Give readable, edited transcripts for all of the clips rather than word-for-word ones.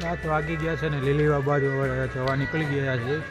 7 વાગી ગયા છે ને લીલીવા બાજુ જવા નીકળી ગયા છે.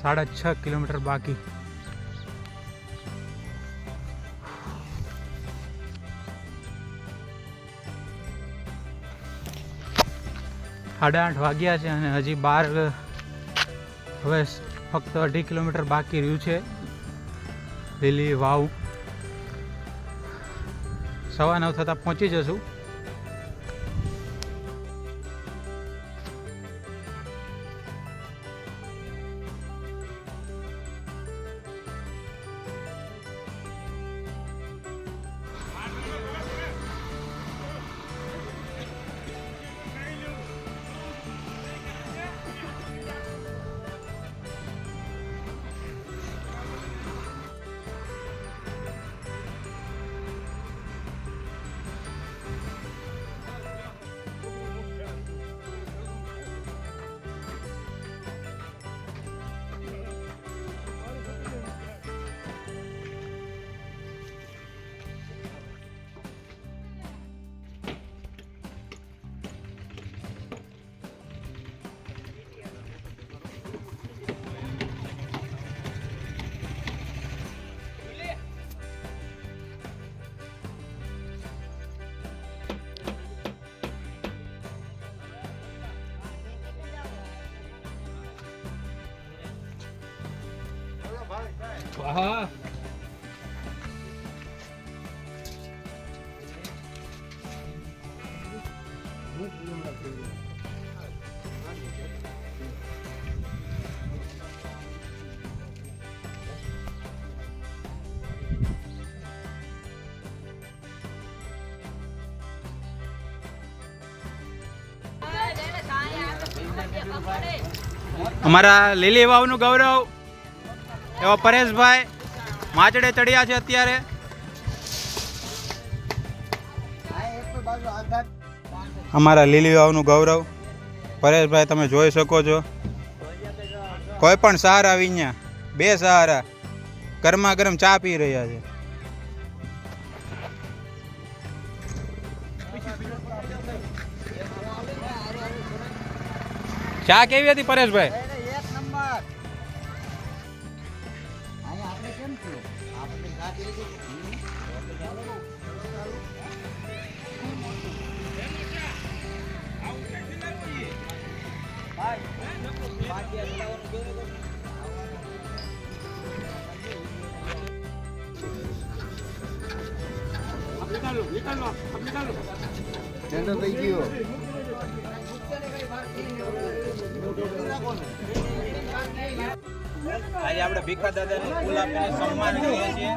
साढ़े 6 किलोमीटर बाकी. साढ़े 8 वाग्या છે અને હજી 12 હવે ફક્ત 2.5 કિલોમીટર બાકી રહ્યું છે. લીલી વાવ 9:15 થતાં પહોંચી જશું. વાહ અમારા લીલી વાવનું ગૌરવ એવા પરેશભાઈ માચડે ચડ્યા છે અત્યારે. અમારા લીલી વાવનું ગૌરવ પરેશભાઈ તમે જોઈ શકો છો. કોઈ પણ સહારા વિના 2 સહારા ગરમા ગરમ ચા પી રહ્યા છે. ચા કેવી હતી પરેશભાઈ? આજે આપણે ભીખા દાદાને ફૂલ આપીને સન્માન કરીએ છીએ.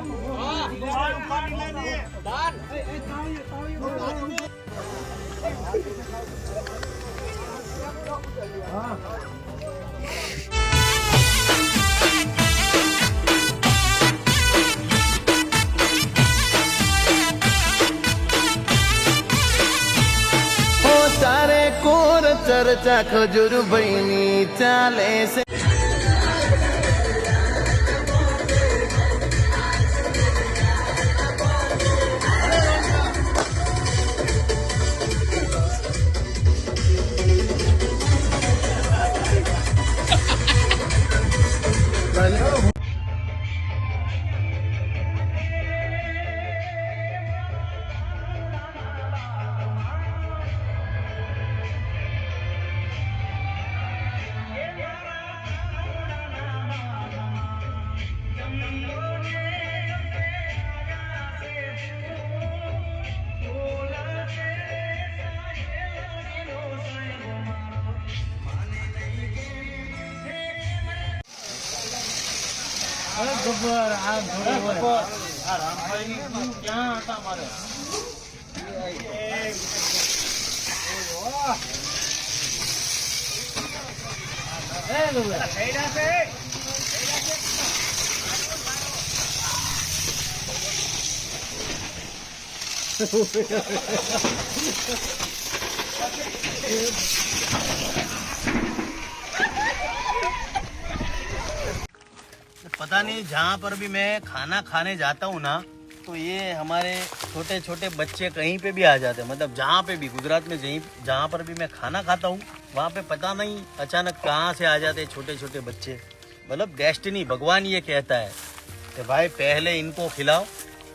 તારે કોર ચર્ચા ખજૂર ભાઈની ચાલે છે. पता नहीं, जहाँ पर भी मैं खाना खाने जाता हूँ ना, तो ये हमारे छोटे छोटे बच्चे कहीं पे भी आ जाते हैं। मतलब जहाँ पे भी गुजरात में जहाँ पर भी मैं खाना खाता हूँ, वहाँ पे पता नहीं अचानक कहाँ से आ जाते हैं छोटे छोटे बच्चे। मतलब डेस्टिनी, भगवान ये कहता है कि भाई पहले इनको खिलाओ,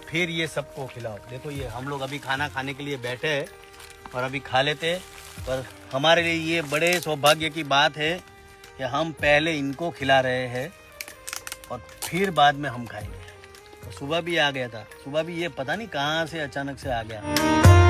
फिर ये सबको खिलाओ। देखो ये हम लोग अभी खाना खाने के लिए बैठे हैं और अभी खा लेते हैं, पर हमारे लिए ये बड़े सौभाग्य की बात है कि हम पहले इनको खिला रहे हैं और फिर बाद में हम खाएंगे। तो सुबह भी आ गया था, सुबह भी ये पता नहीं कहाँ से अचानक से आ गया।